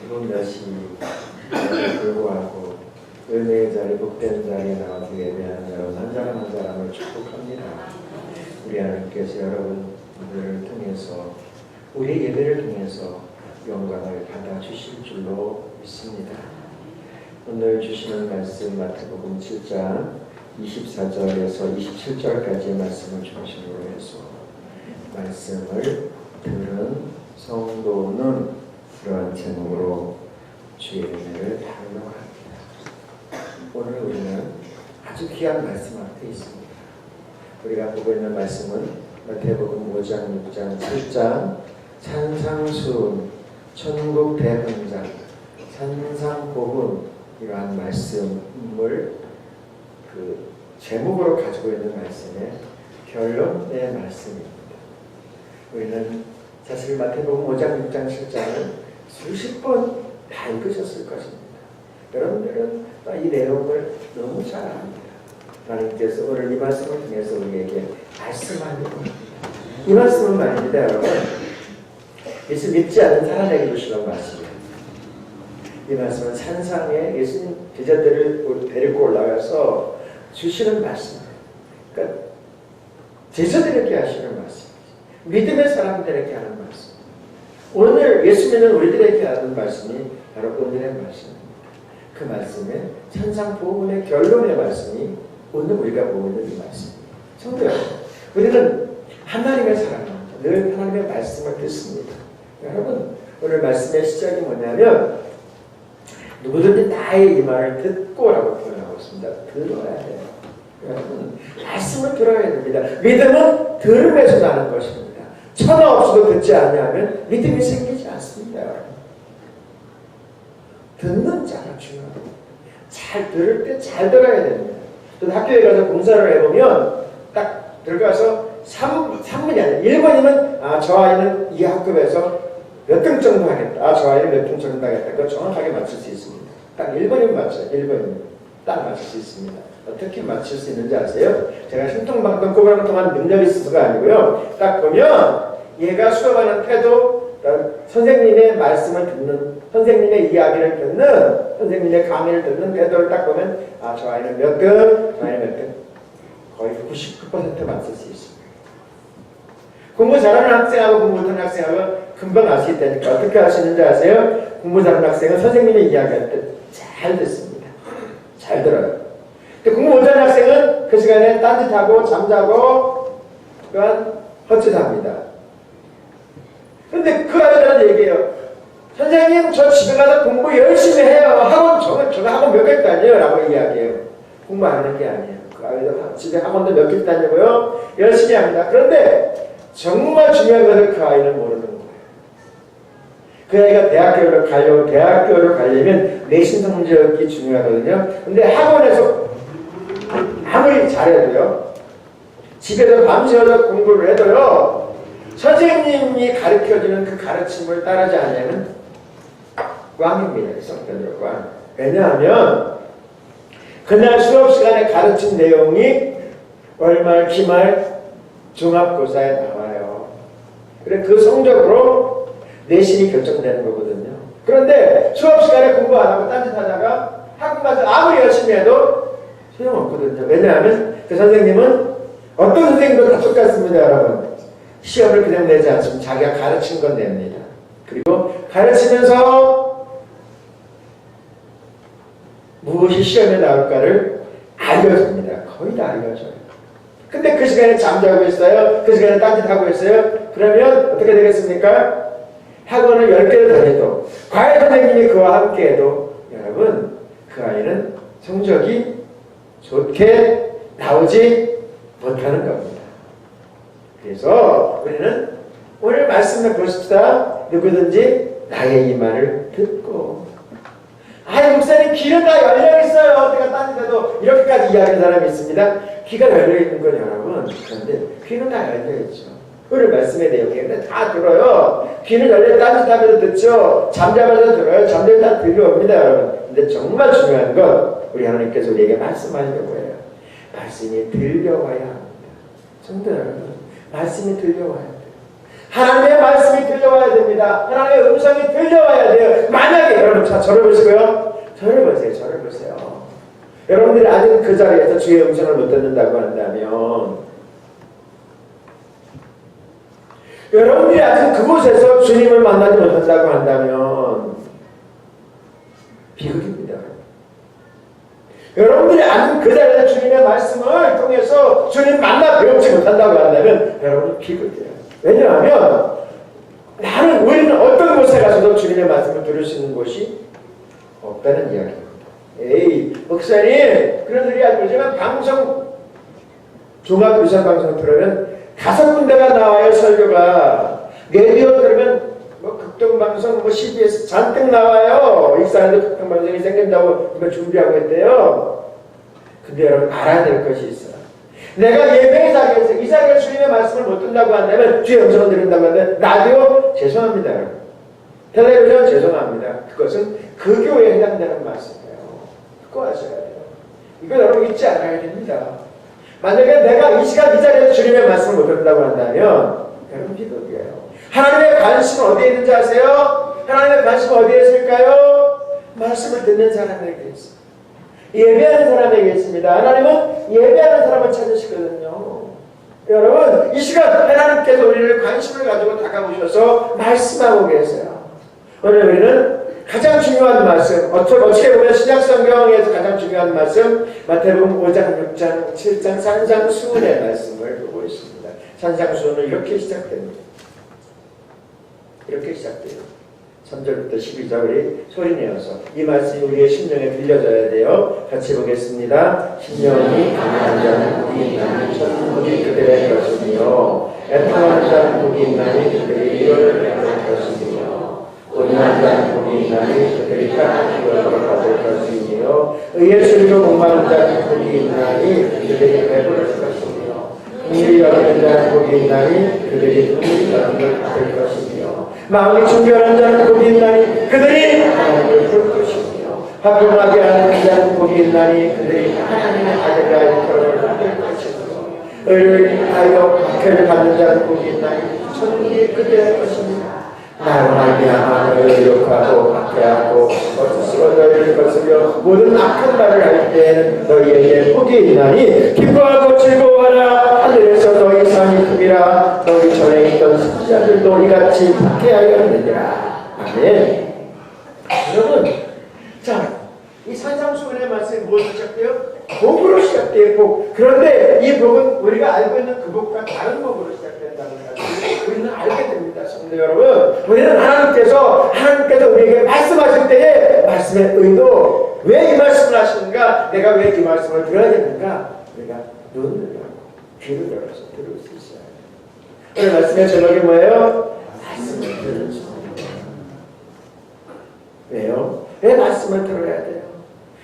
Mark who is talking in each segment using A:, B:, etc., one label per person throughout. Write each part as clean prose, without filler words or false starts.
A: 지금 몇 시에 불구하고 은혜의 자리, 복된 자리에 나와서 예배하는 여러분 한 사람 한 사람을 축복합니다. 우리 하나님께서 여러분들을 통해서 우리 예배를 통해서 영광을 받아주실 줄로 믿습니다. 오늘 주시는 말씀 마태복음 7장 24절에서 27절까지의 말씀을 중심으로 해서 말씀을 들은 성도는 그러한 제목으로 주의 은혜를 다루려고 합니다. 오늘 우리는 아주 귀한 말씀 앞에 있습니다. 우리가 보고 있는 말씀은 마태복음 5장, 6장, 7장 산상수훈, 천국 대흥장, 산상복음 이러한 말씀을 제목으로 가지고 있는 말씀의 결론의 말씀입니다. 우리는 사실 마태복음 5장, 6장, 7장을 수십 번 다 읽으셨을 것입니다. 여러분들은 이 내용을 너무 잘 압니다. 하나님께서 오늘 이 말씀을 통해서 우리에게 말씀하려고 합니다. 이 말씀은 말입니다, 여러분. 예수 믿지 않는 사람에게 주시는 말씀이에요. 이 말씀은 산상에 예수님 제자들을 데리고 올라가서 주시는 말씀이에요. 그러니까 제자들에게 하시는 말씀, 믿음의 사람들에게 하는 말씀. 오늘 예수 믿는 우리들에게 하는 말씀이 바로 오늘의 말씀입니다. 그 말씀의 산상복음의 결론의 말씀이 오늘 우리가 보고 있는 이 말씀입니다. 성도 여러분, 우리는 하나님의 사람입니다. 늘 하나님의 말씀을 듣습니다. 여러분, 오늘 말씀의 시작이 뭐냐면 누구든지 나의 이 말을 듣고라고 표현하고 있습니다. 들어야 돼요. 여러분, 말씀을 들어야 됩니다. 믿음은 들음에서 나는 것입니다. 천하 없이도 듣지 않으면 믿음이 생기지 않습니다. 여러분. 듣는 자가 중요합니다. 잘 들을 때 잘 들어야 됩니다. 또 학교에 가서 공사를 해보면 딱 들어가서 3분이 아니라 1번이면 저 아이는 이 학급에서 몇 등 정도 하겠다. 저 아이는 몇 등 정도 하겠다. 그거 정확하게 맞출 수 있습니다. 딱 1번이면 맞춰요. 1번이면 딱 맞출 수 있습니다. 어떻게 맞출 수 있는지 아세요? 제가 신통방통 꼬부랑통한 능력이 있어서가 아니고요. 딱 보면 얘가 수업하는 태도, 선생님의 말씀을 듣는, 선생님의 이야기를 듣는, 선생님의 강의를 듣는 태도를 딱 보면 저 아이는 몇 등, 저 아이는 몇 등. 거의 99% 맞출 수 있습니다. 공부 잘하는 학생하고 공부 못하는 학생하고 금방 알 수 있다니까. 어떻게 할 수 있는지 아세요? 공부 잘하는 학생은 선생님의 이야기할 때 잘 듣습니다. 잘 들어요. 공부 못하는 학생은 그 시간에 딴짓하고 잠자고 또한 헛짓합니다. 그런데 그 아이들한테 얘기해요. 선생님, 저 집에 가서 공부 열심히 해요. 저는 학원 몇 개 다녀요. 라고 이야기해요. 공부 안 하는 게 아니에요. 그 아이들 집에 학원도 몇 개 다니고요. 열심히 합니다. 그런데 정말 중요한 것을 그 아이는 모르는 거예요. 그 아이가 대학교를 가려면 내신 성적이 중요하거든요. 근데 학원에서 아무리 잘해도요, 집에서 밤새워서 공부를 해도요, 선생님이 가르쳐주는 그 가르침을 따르지 않으면 꽝입니다. 성격으로 꽝. 왜냐하면 그날 수업 시간에 가르친 내용이 월말, 기말, 중합고사에 나와요. 그래 그 성적으로 내신이 결정되는 거거든요. 그런데 수업 시간에 공부 안 하고 딴짓하다가 학원 가서 아무리 열심히 해도 소용없거든요. 왜냐하면 그 선생님은 어떤 선생님도 다 똑같습니다, 여러분. 시험을 그냥 내지 않습니다. 자기가 가르친 건 냅니다. 그리고 가르치면서 무엇이 시험에 나올까를 알려줍니다. 거의 다 알려줘요. 근데 그 시간에 잠자고 있어요. 그 시간에 딴짓하고 있어요. 그러면 어떻게 되겠습니까? 학원을 10개를 다녀도 과외 선생님이 그와 함께해도 여러분, 그 아이는 성적이 좋게 나오지 못하는 겁니다. 그래서 우리는 오늘 말씀을 보십시다. 누구든지 나의 이 말을 듣고, 목사님 귀는 다 열려있어요. 내가 딴짓해도 이렇게까지 이야기하는 사람이 있습니다. 귀가 열려있는 건 여러분, 그런데 귀는 다 열려있죠. 오늘 말씀의 내용인데 다 들어요. 귀는 열려 딴짓하면서 듣죠. 잠자면서 들어요. 잠자면 다 들려옵니다, 여러분. 근데 정말 중요한 건 우리 하나님께서 우리에게 말씀하려고 해요. 말씀이 들려와야 합니다. 성도 여러분, 말씀이 들려와야 돼요. 하나님의 말씀이 들려와야 됩니다. 하나님의 음성이 들려와야 돼요. 만약에 여러분 저를 보시고요. 저를 보세요. 여러분들이 아직 그 자리에서 주의 음성을 못 듣는다고 한다면, 여러분들이 아직 그곳에서 주님을 만나지 못한다고 한다면 비극입니다. 여러분들이 아직 그 자리에서 주님의 말씀을 통해서 주님 만나 배우지 못한다고 한다면 여러분 비극이에요. 왜냐하면 우리는 어떤 곳에 가서도 주님의 말씀을 들을 수 있는 곳이 없다는 이야기입니다. 에이 목사님, 그런 소리 하지 마시면 방송, 종합유산 방송 들으면 5군데가 나와요. 설교가 라디오 들으면 극동방송 CBS 잔뜩 나와요. 익산에도 극동방송이 생긴다고 준비하고 있대요. 근데 여러분 알아야 될 것이 있어요. 내가 예배의 자리에서 이 자리에 주님의 말씀을 못 듣는다고 한다면, 주의 음성을 들은다고 한다면 라디오 죄송합니다. 텔레비전 죄송합니다. 그것은 그 교회에 해당되는 말씀이에요. 그거 아셔야 돼요. 이거 여러분 잊지 않아야 됩니다. 만약에 내가 이 시간 이 자리에서 주님의 말씀을 못 듣는다고 한다면 여러분 비극이에요. 하나님의 관심은 어디에 있는지 아세요? 하나님의 관심은 어디에 있을까요? 말씀을 듣는 사람에게 있습니다. 예배하는 사람에게 있습니다. 하나님은 예배하는 사람을 찾으시거든요. 여러분 이 시간 하나님께서 우리를 관심을 가지고 다가오셔서 말씀하고 계세요. 오늘 우리는 가장 중요한 말씀, 어떻게 보면 신약성경에서 가장 중요한 말씀, 마태복음 5장, 6장, 7장 산상수훈의 말씀을 보고 있습니다. 산상수훈은 이렇게 시작됩니다. 이렇게 시작돼요. 3절부터 12절 우리 소리내어서 이 말씀이 우리의 심령에 들려져야 돼요. 같이 보겠습니다. 심령이 강한 자는 복이 있나니 천국이 그들의 것이며 애통한 자는 복이 있나니 그들이 이를 받을 것이며 온유한 자는 복이 있나니 그들이 땅을 기업으로 받을 것이며 의의 줄로 목마른 자는 복이 있나니 그들이 배부를 것이며 긍휼히 여기는 자는 복이 있나니 그들이 긍휼히 여김을 받을 것이며 마음이 순결한 자는 복이 있나니 그들이 하나님을 볼 것이며 화평하게 하는 자는 복이 있나니 그들이 하나님의 아들과 일터를 받을 것이며 의를 위하여 박해를 받는 자는 복이 있나니 천국이 그들의 것입니다. 나로 말미암아 너희를 욕하고 박해하고 거짓으로 너희를 거스려 모든 악한 말을 할 때에는 너희에게 복이 있나니 기뻐하고 즐거워하라. 하늘에서 너희 상이 크리라. 너희 전에 있던 선지자들도 이같이 박해하였느니라. 아멘. 여러분, 자, 이 산상수훈의 말씀이 무엇으로 시작돼요? 복으로 시작돼요. 복. 그런데 이 복은 우리가 알고 있는 그 복과 다른 복으로 시작된다는 사실을 우리는 알게 됩니다. 성도 여러분, 우리는 하나님께서 우리에게 말씀하실 때에 말씀의 의도, 왜 이 말씀을 하시는가, 내가 왜 이 말씀을 들어야 되는가, 우리가 눈을 열고 귀를 열어서 들을 수 있어요. 오늘 말씀의 제목이 뭐예요? 말씀을 들을 수 있는. 왜요? 왜 말씀을 들어야 돼요?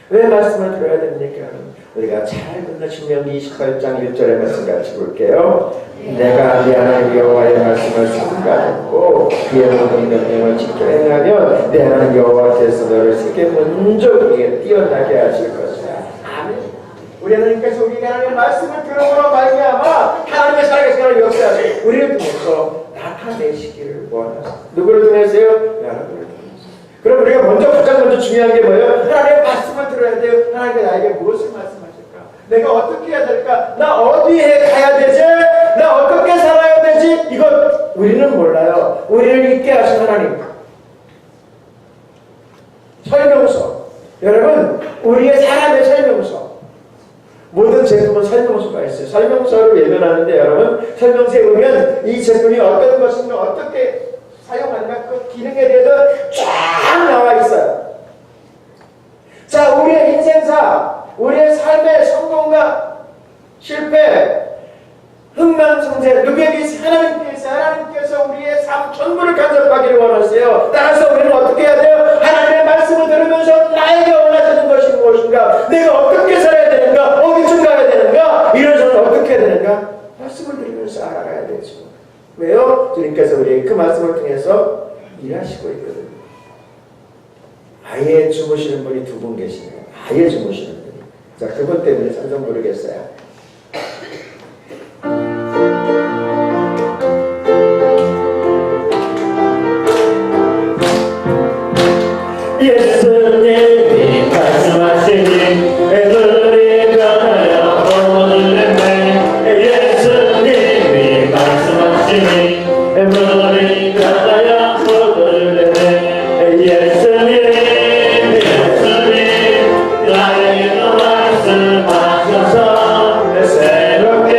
A: 왜 말씀을 들어야 됩니까? 우리가 잘 듣는 신명기 28장 1절의 말씀 같이 볼게요. 내가 네 하나님 여호와의 말씀을 삼가듣고 그의 모든 명령을 지켜 행하면 네 하나님 여호와께서 너를 세계 민족 중에 뛰어나게 하실 것이다. 아멘. 우리 하나님께서 우리에게 하나님의 말씀을 들음으로 말미암아 하나님의 살아계신 하나님 역사를 우리를 통해서 나타내시기를 원하십니다. 누구를 통해서요? 여러분을 통해서. 그럼 우리가 가장 먼저 중요한 게 뭐예요? 하나님의 말씀을 들어야 돼요. 하나님께 나에게 무엇을 말씀하실까? 내가 어떻게 해야 될까? 나 어디에 가야 되지? 나 어떻게 살아야 되지? 이것 우리는 몰라요. 우리를 있게 하신 하나님. 설명서. 여러분, 우리의 사람의 설명서. 모든 제품은 설명서가 있어요. 설명서를 외면하는데 여러분, 설명서에 보면 이 제품이 어떤 것인가, 어떻게 사용한다, 그 기능에 대해서 쫙 나와 있어요. 자, 우리의 인생사, 우리의 삶의 성공과 실패, 흥망성쇠, 누구에게 하나님께서 우리의 삶 전부를 간섭하기를 원하세요. 따라서 우리는 어떻게 해야 돼요? 하나님의 말씀을 들으면서 나에게 원하시는 것이 무엇인가? 내가 어떻게 살아야 되는가? 어디쯤 가야 되는가? 이런 저는 어떻게 해야 되는가? 말씀을 들으면서 알아가야 되죠. 왜요? 주님께서 우리의 그 말씀을 통해서 일하시고 있거든요. 아예 주무시는 분이 두 분 계시네요. 아예 주무시는 분이. 자, 그분 때문에 산성 모르겠어요. 예수님이 말씀하시니 물이 변하여 포도를 내네. 예수님이 말씀하시니 물이 변하여 포도를 내네. 예수님 나에게도 말씀하셔서 새롭게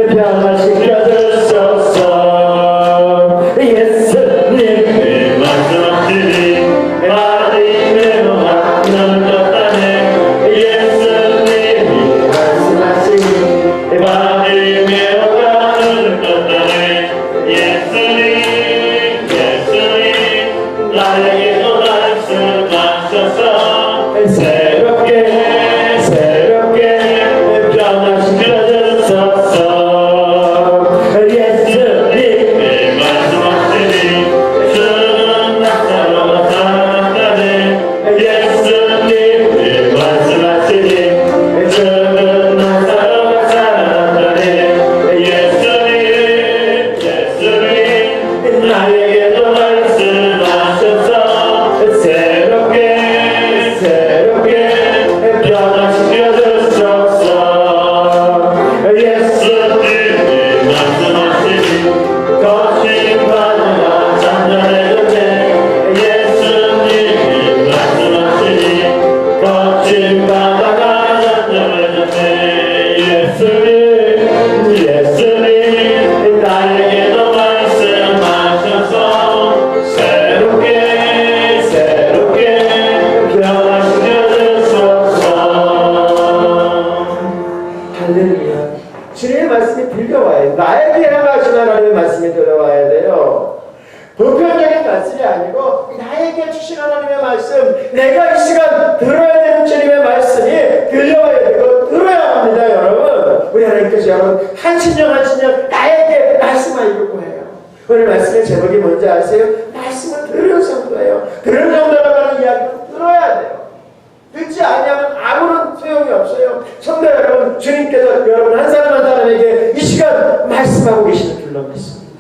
A: 변화시켜 주소서. 예수님이 말씀하시니 말이 매우 많은 것 같네. 예수님이 말씀하시니 말이 매우 많은 것 같네. 예수님 나에게도 말씀하셔서 새롭게 변화시켜 주소서. 예수님이 말씀하시니 죽은 낙타로 살았다네. 예수님이 말씀하시니 죽은 낙타로 살았다네. 예수님 나에게도 말씀하셔서 새롭게 변화시켜 주소서. 예수님이 말씀하시니 거짓말이나 잔잔해졌네. 예수님이 말씀하시니 거짓말이나 잔잔해졌네. 예수님 나에게도 말씀하셔서 새롭게 변화시켜 주소서. 할렐루야. 주님의 말씀이 들려와야 돼. 나에게 행하신 하나님의 말씀이 들려와야 돼요. 보편적인 말씀이 아니고 나에게 주신 하나님의 말씀, 내가 이 시간 들어야 되는 주님의 말씀이 들려와야 되고 들어야 합니다. 여러분, 우리 하나님께서 여러분 한 신령 나에게 말씀하실 거예요. 오늘 말씀의 제목이 뭔지 아세요? 말씀을 들을 정도예요. 들을 정도라고 하는 이야기는 들어야 돼요. 듣지 않으면 아무런 소용이 없어요. 성도 여러분, 주님께서 여러분 한 사람 한 사람에게 이 시간 말씀하고 계시는 줄로 믿습니다.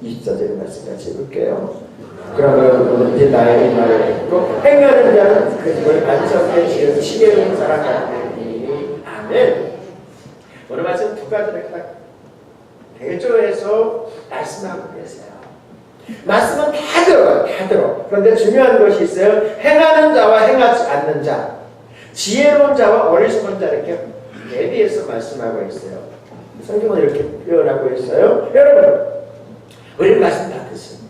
A: 24절의 말씀 같이 읽을게요. 그러면 이제 나의 말을 듣고 행하는 자는 그 집을 안성에 지은 지혜로운 사람 같으니. 아멘. 오늘 말씀 두 가지를 딱 대조해서 말씀하고 계세요. 말씀은 다 들어요. 다 들어. 그런데 중요한 것이 있어요. 행하는 자와 행하지 않는 자, 지혜로운 자와 어리석은 자, 이렇게 대비해서 말씀하고 있어요. 성경은 이렇게 표현하고 있어요. 여러분, 우리 말씀 다 듣습니다.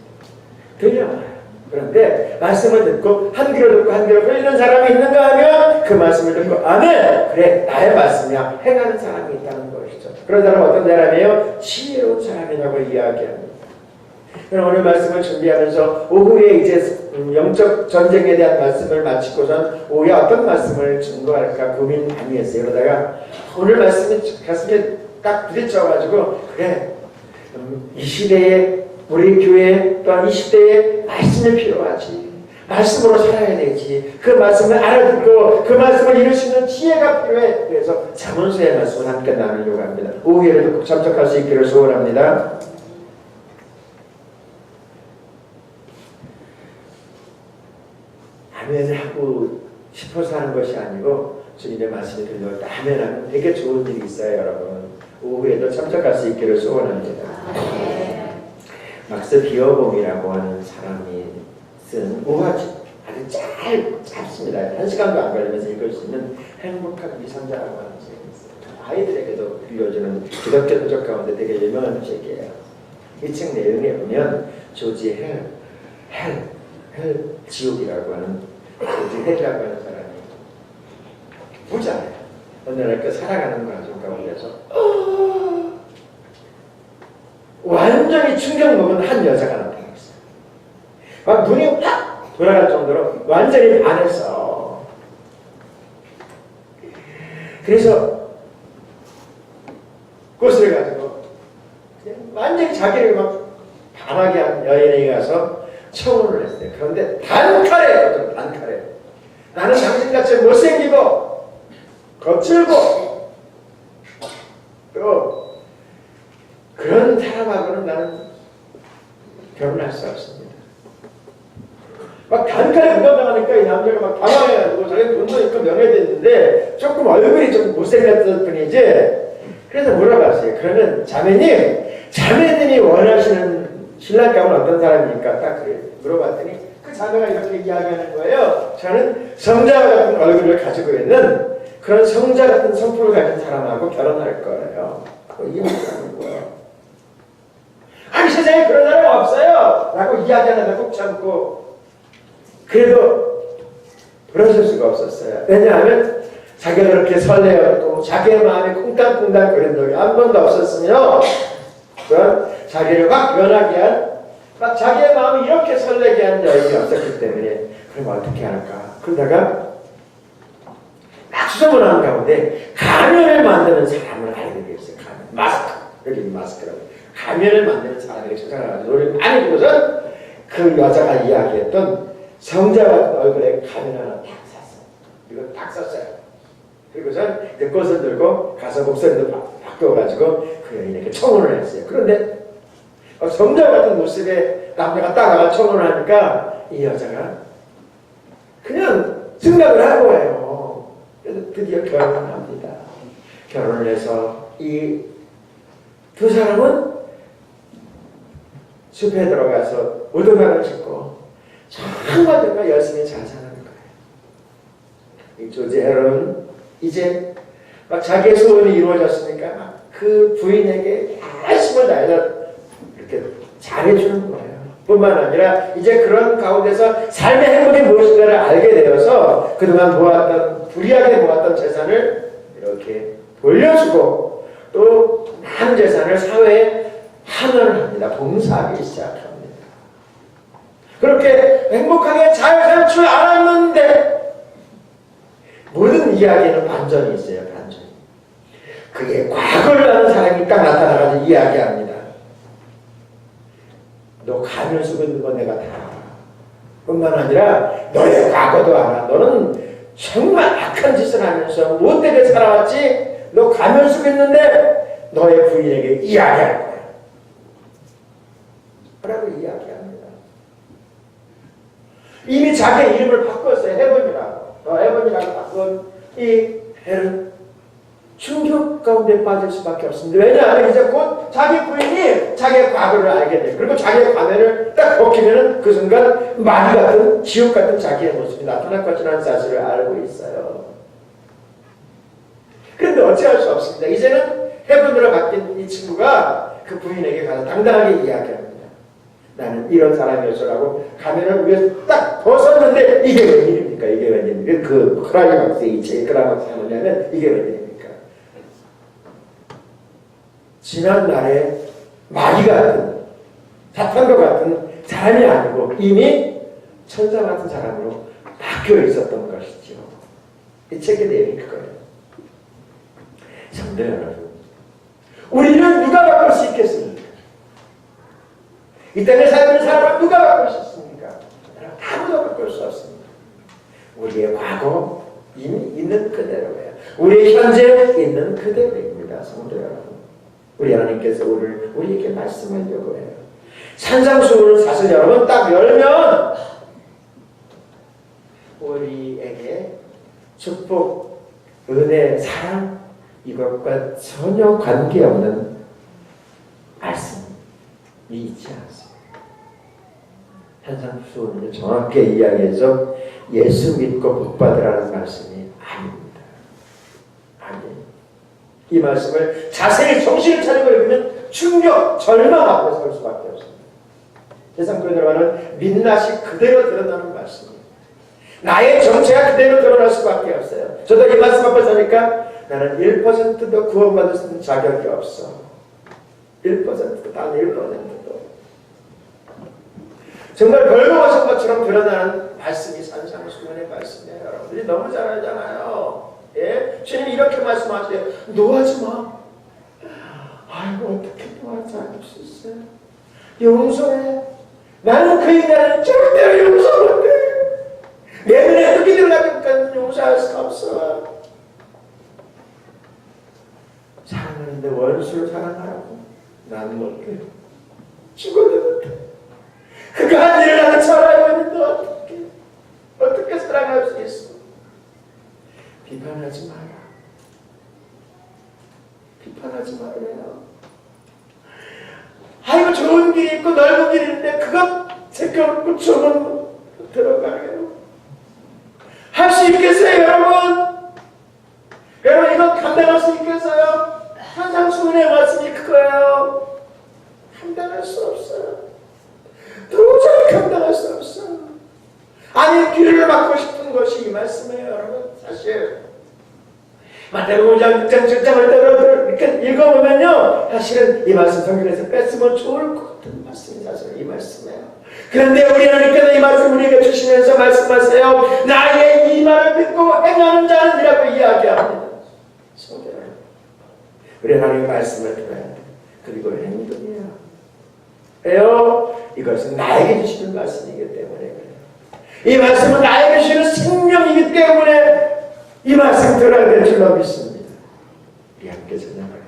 A: 들려와요. 그런데 말씀을 듣고 한 귀로 듣고 한 귀로 들리는 사람이 있는가 하면 그 말씀을 듣고 아멘! 그래, 나의 말씀이야. 행하는 사람이 있다는 것이죠. 그런 사람은 어떤 사람이에요? 지혜로운 사람이라고 이야기합니다. 그럼 오늘 말씀을 준비하면서 오후에 이제 영적 전쟁에 대한 말씀을 마치고선 오후에 어떤 말씀을 증거할까 고민 많이 했어요. 그러다가 오늘 말씀이 가슴에 딱 부딪혀가지고 그래, 이 시대에 우리 교회 또한 이 시대에 말씀이 필요하지. 말씀으로 살아야 되지. 그 말씀을 알아듣고 그 말씀을 이룰 수 있는 지혜가 필요해. 그래서 잠언서의 말씀을 함께 나누려고 합니다. 오후에도 꼭 참석할 수 있기를 소원합니다. 아멘을 하고 싶어서 하는 것이 아니고 주님의 말씀이 들려올 때 아멘하면 되게 좋은 일이 있어요. 여러분 오후에도 참석할 수 있기를 소원합니다. 막스 비어봉이라고 하는 사람이 쓴 우화집 아주 짧습니다. 1시간도 안 걸리면서 읽을 수 있는 행복한 위선자라고 하는 책이 있어요. 아이들에게도 빌려주는 기독교 도적 가운데 되게 유명한 책이에요. 이 책 내용에 보면 조지 헬 지옥이라고 하는 조지 헬이라고 하는 사람이 부자예요. 어느 날 그 살아가는 과정 가운데서 완전히 충격 먹은 한 여자가 나타났어요. 막 눈이 확 돌아갈 정도로 완전히 반했어. 그래서 꽃을 가지고 그냥 완전히 자기를 막 반하게 한 여인에게 가서 청혼을 했어요. 그런데 단칼에 나는 당신같이 못생기고 거칠고 또 그런 사람하고는 나는 결혼할 수 없습니다. 막 단칼에 부담당하니까 이 남자가 막 당황해가지고 자기 돈도 있고 명예도 있는데 조금 얼굴이 좀 못생겼던 분이지. 그래서 물어봤어요. 그러면 자매님이 원하시는 신랑감은 어떤 사람입니까? 딱 그래 물어봤더니 그 자매가 이렇게 이야기하는 거예요. 저는 성자 같은 얼굴을 가지고 있는 그런 성자 같은 성품을 가진 사람하고 결혼할 거예요. 이게 뭐라는 거예요? 아니 세상에 그런 사람 없어요! 라고 이야기하는데 꼭 참고 그래도 그러실 수가 없었어요. 왜냐하면 자기가 그렇게 설레었고 자기의 마음이 쿵땅쿵땅 거린 적이 한 번도 없었으며 그런 자기를 확 변하게 한 막 자기의 마음이 이렇게 설레게 한 여인이 없었기 때문에 그럼 어떻게 할까? 그러다가 막 수소문하는 가운데 가면을 만드는 사람을 알게 되었어요. 마스크. 여기 마스크라고. 가면을 만드는 사람에게 찾아가지고 노래를 많이 부르서 그 여자가 이야기했던 성자 같은 얼굴에 가면 하나 딱 샀어요. 이거 딱 썼어요. 그리고선 이제 꽃을 들고 가서 목소리도 바꿔가지고 그 여인에게 청혼을 했어요. 그런데 성자 같은 모습에 남자가 딱 나가 청혼을 하니까 이 여자가 그냥 승낙을 한 거예요. 그래서 드디어 결혼을 합니다. 결혼을 해서 이 두 사람은 숲에 들어가서 우두막을 짓고 정말 열심히 잘 사는 거예요. 이 조지 헤런은 이제 막 자기의 소원이 이루어졌으니까 막 그 부인에게 열심을 다해서 이렇게 잘해주는 거예요. 뿐만 아니라 이제 그런 가운데서 삶의 행복이 무엇인가를 알게 되어서 그동안 모았던 불이하게 모았던 재산을 이렇게 돌려주고 또 많은 재산을 사회에 환원을 합니다. 봉사하기 시작합니다. 그렇게 행복하게 잘 살 줄 알았는데 모든 이야기에는 반전이 있어요. 반전이. 그게 과거를 아는 사람이 딱 나타나가지고 이야기합니다. 너 가면 쓰고 있는 거 내가 다 알아. 뿐만 아니라 너의 과거도 알아. 너는 정말 악한 짓을 하면서 못되게 살아왔지. 너 가면 쓰고 있는데 너의 부인에게 이야기할 거야. 라고 이야기합니다. 이미 자기의 이름을 바꿨어요. 헤븐이라고. 헤븐이라고 바꾼 이 헬은 충격 가운데 빠질 수밖에 없습니다. 왜냐하면 이제 곧 자기 부인이 자기의 과거를 알게 돼요. 그리고 자기의 과거를 딱 벗기면 그 순간 마귀 같은 지옥 같은 자기의 모습이 나타날 것이라는 사실을 알고 있어요. 그런데 어찌할 수 없습니다. 이제는 헤븐으로 바뀐 이 친구가 그 부인에게 가서 당당하게 이야기합니다. 나는 이런 사람이었어라고 가면을 위해서 딱 벗었는데 이게 웬일입니까? 이게 웬일입니까? 그 크라이막스 이체 크라이막스가 뭐냐면 이게 웬일입니까? 지난날에 마귀 같은 사탄과 같은 사람이 아니고 이미 천사 같은 사람으로 바뀌어 있었던 것이죠. 이 책의 내용이 그거예요. 성도 여러분, 우리는 누가 바꿀 수 있겠습니까? 이 땅에 살고 있는 사람을 누가 바꿀 수 있습니까? 아무도 바꿀 수 없습니다. 우리의 과거 이미 있는 그대로예요. 우리의 현재 있는 그대로입니다. 성도 여러분, 우리 하나님께서 우리에게 말씀하려고 해요. 산상수훈은 사실 여러분 딱 열면 우리에게 축복, 은혜, 사랑 이것과 전혀 관계없는 말씀이 있지 않습니다. 산상수훈을 정확히 이야기해서 예수 믿고 복받으라는 말씀이 아닙니다. 아니에요. 이 말씀을 자세히 정신을 차리고 읽으면 충격, 절망 앞에 설 수밖에 없습니다. 세상 그대로는 민낯이 그대로 드러나는 말씀입니다. 나의 정체가 그대로 드러날 수밖에 없어요. 저도 이 말씀 앞에 서니까 나는 1%도 구원받을 수 있는 자격이 없어. 1%도, 단 1%도. 정말 벌거벗은 것처럼 드러나는 말씀이 산상수훈의 말씀이에요. 여러분들이 너무 잘 알잖아요. 예? 주님이 이렇게 말씀하세요. 노하지 마. 아이고 어떻게 노하지 않을 수 있어요? 용서해. 나는 그 인간을 절대로 용서 못해. 내 눈에 흙이 들어가니까 용서할 수가 없어. 사랑하는데 원수를 사랑하라고? 나는 못해. 죽어도 못해. 좋은 길이 있고 넓은 길이 있는데 그것 제껴놓고 저는 들어가요. 할 수 있겠어요, 여러분? 여러분, 이거 감당할 수 있겠어요? 산상수훈의 말씀이 그거예요. 감당할 수 없어요. 도저히 감당할 수 없어요. 아니, 귀를 막고 싶은 것이 이 말씀이에요, 여러분. 사실 마태복음 5장, 6장, 7장을 이렇게 읽어보면요, 사실은 이 말씀 성경에서 뺐으면 좋을 것 같은 말씀이 사실 이 말씀이에요. 그런데 우리 하나님께서 이 말씀 우리에게 주시면서 말씀하세요. 나의 이 말을 듣고 행하는 자는이라고 이야기합니다. 성경 우리 하나님의 말씀을 들어야 돼. 그리고 행동이야. 왜요? 이것은 나에게 주시는 말씀이기 때문에 그래요. 이 말씀은 나에게 주시는 생명이기 때문에 이 말씀 들어야 될 줄로 믿습니다. 우리 함께 전하갈게요.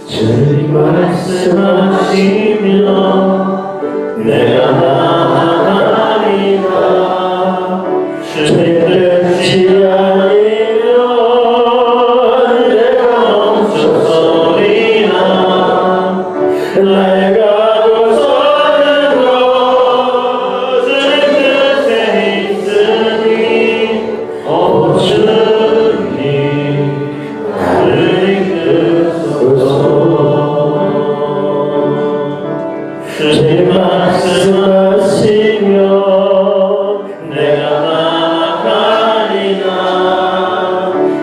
B: 주님 말씀하시면 내가 나아가리라. 주님 뜻이 아니면 내가 멈춰서리라. 내가 서는 것 주님 뜻에 있으니 오 주님 나를 이끄소서. 주님 말씀하시면 내가 나아가리라.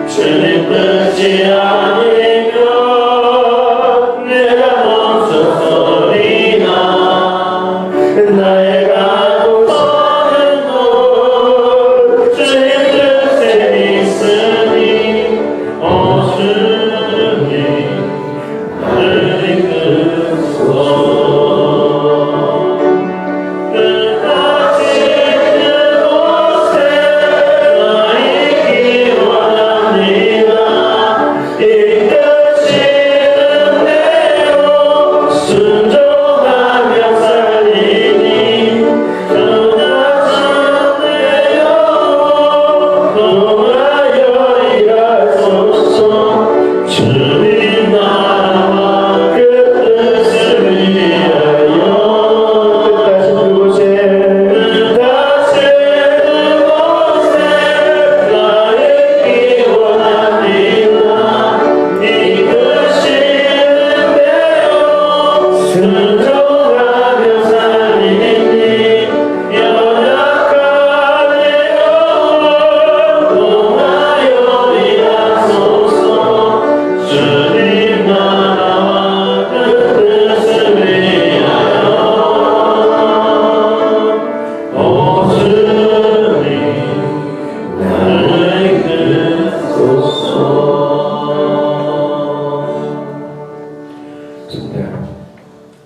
B: 주님 뜻이 아니면 내가 멈춰서리라. 나의 가고 서는 곳 주님 뜻에 있으니 오 주님 나를 이끄소서.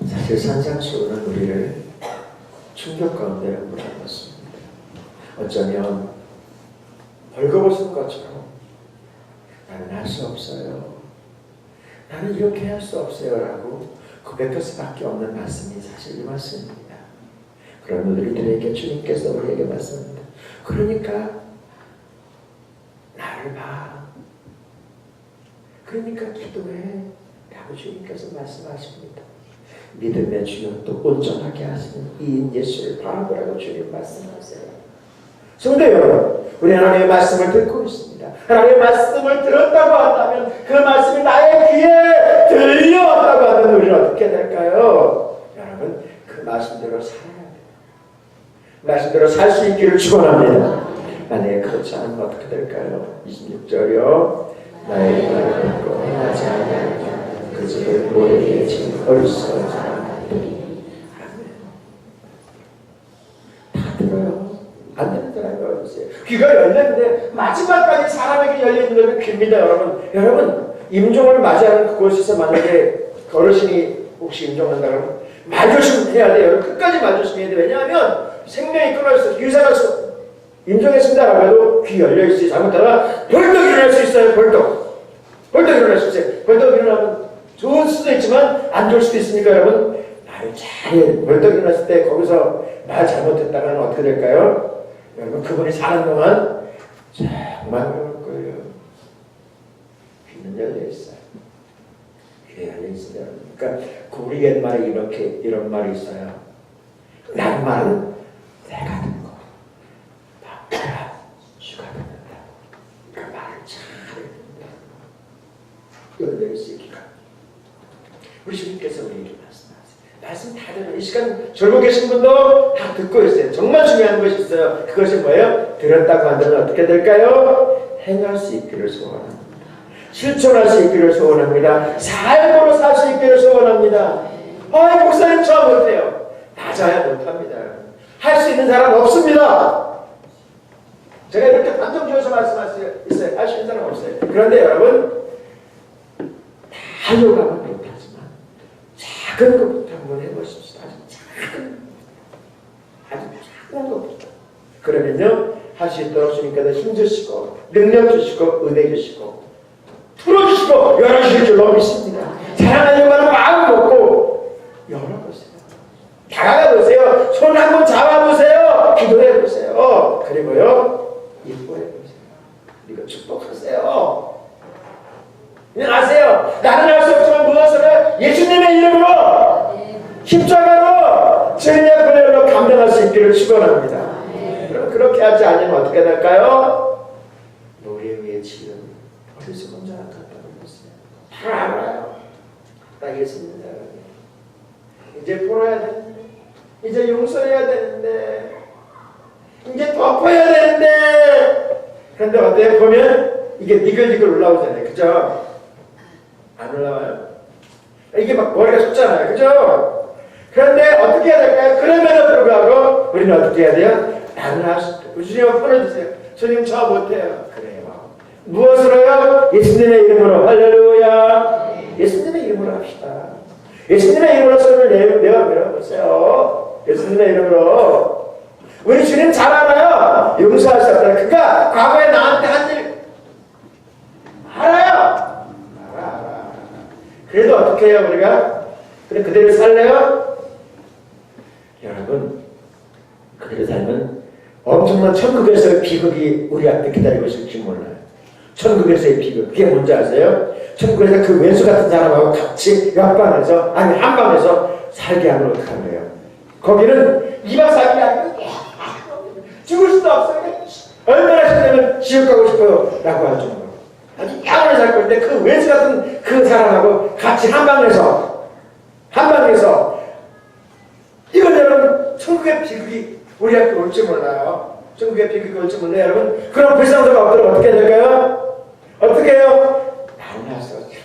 A: 사실 산상수훈은 우리를 충격 가운데 몰아넣습니다. 어쩌면 벌거벗은 것처럼 나는 할 수 없어요. 나는 이렇게 할 수 없어요 라고 고백할 수밖에 없는 말씀이 사실 이 말씀입니다. 그런 우리들에게 주님께서 우리에게 말씀합니다. 그러니까 나를 봐. 그러니까 기도해 라고 주님께서 말씀하십니다. 믿음의 주여 또 온전하게 하시는 이인 예수를 바라보라고 주님 말씀하세요. 성도 여러분, 우리 하나님의 말씀을 듣고 있습니다. 하나님의 말씀을 들었다고 한다면 그 말씀이 나의 귀에 들려왔다고 하면 우리는 어떻게 될까요? 여러분, 그 말씀대로 살아야 돼요. 말씀대로 살 수 있기를 축원합니다. 만약에 그렇지 않으면 어떻게 될까요? 26절이요. 나의 말을 듣고 행하지 아니하면 그 집을 모르게 지금 어리석은 사람들이 다 들어요. 안 되는 사람이 어디 있어요? 귀가 열렸는데 마지막까지 사람에게 열려있는 것은 귀입니다. 여러분 임종을 맞이하는 그곳에서 만약에 어르신이 혹시 임종한다 그러면 말조심해야 돼요. 끝까지 말조심해야 돼요. 왜냐하면 생명이 끊어져서 유사가 임종했습니다라고 해도 귀 열려있어요. 잘못하다가 벌떡 일어날 수 있어요. 벌떡 일어날 수 있어요. 벌떡 일어나면 좋을 수도 있지만 안 좋을 수도 있습니까 여러분? 말을 잘해. 벌떡 일어났을 때 거기서 말 잘못했다면 어떻게 될까요? 여러분 그분이 사는 동안 정말 어려울 거예요. 귀는 열려 있어요. 귀에 열려 있어요. 그러니까 우리 옛말에 이런 말이 있어요. 낭만은 내가 듣고 바쁘라 주가 듣는다. 그 말을 잘해야 된다. 열려 있으니까 우리 주님께서 우리에게 말씀 다 들어요. 이 시간 졸고 계신 분도 다 듣고 있어요. 정말 중요한 것이 있어요. 그것이 뭐예요? 들었다고 한다면 어떻게 될까요? 행할 수 있기를 소원합니다. 실천할 수 있기를 소원합니다. 삶으로 살 수 있기를 소원합니다. 목사님 저 못해요. 맞아야 못합니다. 할 수 있는 사람 없습니다. 제가 이렇게 단정 지어서 말씀할 수 있어요. 할 수 있는 사람 없어요. 그런데 여러분 다 하려고 하면 못하지만 작은 것부터 한번 해보십시다. 아주 작은 것부터. 그러면요 할 수 있도록 주님께서 힘주시고 능력 주시고 은혜 주시고 풀어주시고 열어주실 줄로 믿습니다. 사랑하려고 하는 마음 먹고 열어보세요. 다가가 보세요. 손 한번 잡아보세요. 기도해 보세요. 그리고요 예뻐해 보세요. 그리고 축복하세요. 그냥 아세요. 나는 할 수 없지만 무엇을 해? 예수님의 이름으로 십자가로 주님의 분열로 감당할 수 있기를 축원합니다. 그럼 그렇게 하지 않으면 어떻게 될까요? 노래 위에 지름 어디서 혼자 갔다고 했어요. 다 알아요. 딱 예수님입니다. 이제 풀어야 되는데 이제 용서해야 되는데 이제 덮어야 되는데 그런데 어때요? 보면 이게 니글니글 올라오잖아요. 그죠? 안 올라와요? 이게 막 머리가 솟잖아요. 그죠? 그런데 어떻게 해야 될까요? 그럼에도 불구하고 우리는 어떻게 해야 돼요? 나는 할 수 있어요. 주님 풀어주세요. 주님 저 못해요. 그래요. 무엇으로요? 예수님의 이름으로. 할렐루야. 예수님의 이름으로 합시다. 예수님의 이름으로 손을 내어보세요. 예수님의 이름으로. 우리 주님 잘 알아요. 용서할 수 없다. 그러니까 과거에 나한테 한 일 알아요. 알아. 그래도 어떻게 해요 우리가? 그래 그대로 살래요? 여러분 그대로 살면 엄청난 천국에서의 비극이 우리 앞에 기다리고 있을지 몰라요. 천국에서의 비극 그게 뭔지 아세요? 천국에서 그 왼수 같은 사람하고 같이 옆방에서 아니 한방에서 살게 하면 어떡하는 거예요? 거기는 2박 4일이 아니고 죽을 수도 없어요. 얼마나 싶으면 지옥 가고 싶어요 라고 할 정도로 아주 야원을 살 건데 그 왼수 같은 그 사람하고 같이 한방에서 이건 여러분 천국의 비극이 우리 앞에 올지 몰라요. 천국의 비극이 올지 몰라요. 여러분 그런 불상사가 없도록 어떻게 될까요? 어떻게 해요? 나는 할 수 없죠.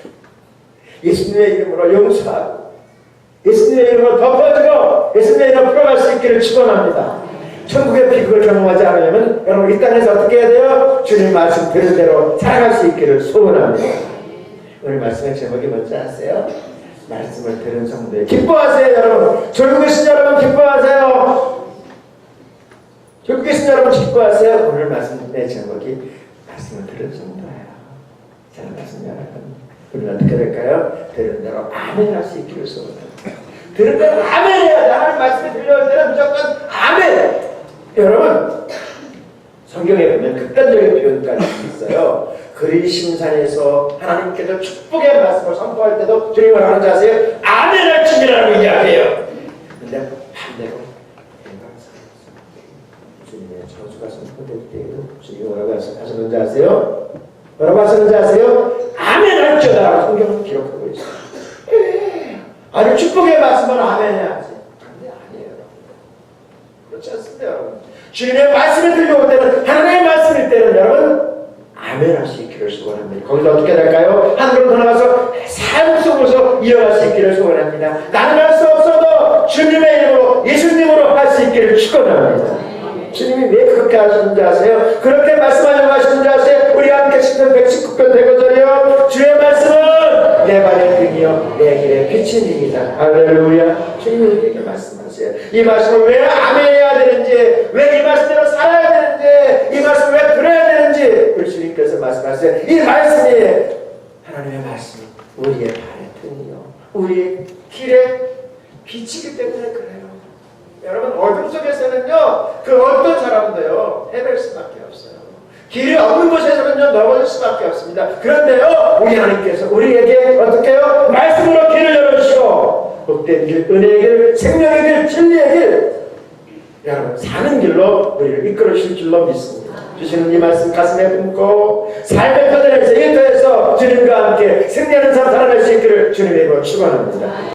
A: 예수님의 이름으로 용서하고 예수님의 이름으로 덮어주고 예수님의 이름으로 풀어갈 수 있기를 축원합니다. 천국의 비극을 경험하지 않으려면 여러분 이 땅에서 어떻게 해야 돼요? 주님 말씀 들은 대로 살아갈 수 있기를 소원합니다. 오늘 말씀의 제목이 뭔지 아세요? 말씀을 들은 성도들 기뻐하세요. 여러분 졸고 계신 여러분 기뻐하세요. 졸고 계신 여러분 기뻐하세요. 오늘 말씀의 제목이 말씀을 들은 성도예요. 자 말씀 여러분 우리는 어떻게 될까요? 들은 대로 아멘 할 수 있기를 소원합니다. 들은 대로 아멘 해야 돼. 하나님 말씀이 들려올 때는 무조건 아멘. 여러분 성경에 보면 극단적인 표현까지 있어요. 그리심산에서 하나님께서 축복의 말씀을 선포할 때도 주님을 하는 자 아세요? 아멘을 주님이라고 이야기해요. 근데 반대로 주님의 저주가 선포될 때에도 주님이 뭐라고 하시는지 아세요? 뭐라고 하시는지 아세요? 아멘 할지어다 성경은 기록하고 있어요. 아니 축복의 말씀은 아멘 해야지. 근데 아니에요. 그렇지 않습니다 여러분. 주님의 말씀을 들려올 때는 하나님의 말씀일 때는 여러분 아멘 할 수 있기를 소원합니다. 거기서 어떻게 될까요? 한 걸음 더 나가서 삶 속에서 이어갈 수 있기를 소원합니다. 나는 할 수 없어도 주님의 이름으로 예수님으로 할 수 있기를 축원합니다. 주님이 왜 그렇게 하시는지 아세요? 그렇게 말씀하려고 하시는지 아세요? 우리 함께 읽는 119편 대거절이요 주의 말씀은 내 발의 등이요 내 길의 빛입니다. 할렐루야. 주님이 우리에게 말씀하세요. 이 말씀을 왜 아멘해야 되는지 왜 이 말씀대로 살아야 되는지 이 말씀을 왜 들어야 되는지 우리 주님께서 말씀하세요. 이 말씀이 하나님의 말씀이 우리의 발의 등이요 우리의 길의 빛이기 때문에 그래요. 여러분 어둠 속에서는요 그 어떤 사람도요 헤맬 수밖에 없어요. 길이 없는 곳에서는요 넘어질 수밖에 없습니다. 그런데요 우리 하나님께서 우리에게 어떻게 해요? 말씀으로 길을 열어주시고 복된 길, 은혜의 길, 생명의 길, 진리의 길 여러분 사는 길로 우리를 이끌어 주실 줄로 믿습니다. 주시는 이 말씀 가슴에 품고 삶의 편안에서 일터에서 주님과 함께 승리하는 삶 살아갈 수 있기를 주님의 이름으로 축원합니다.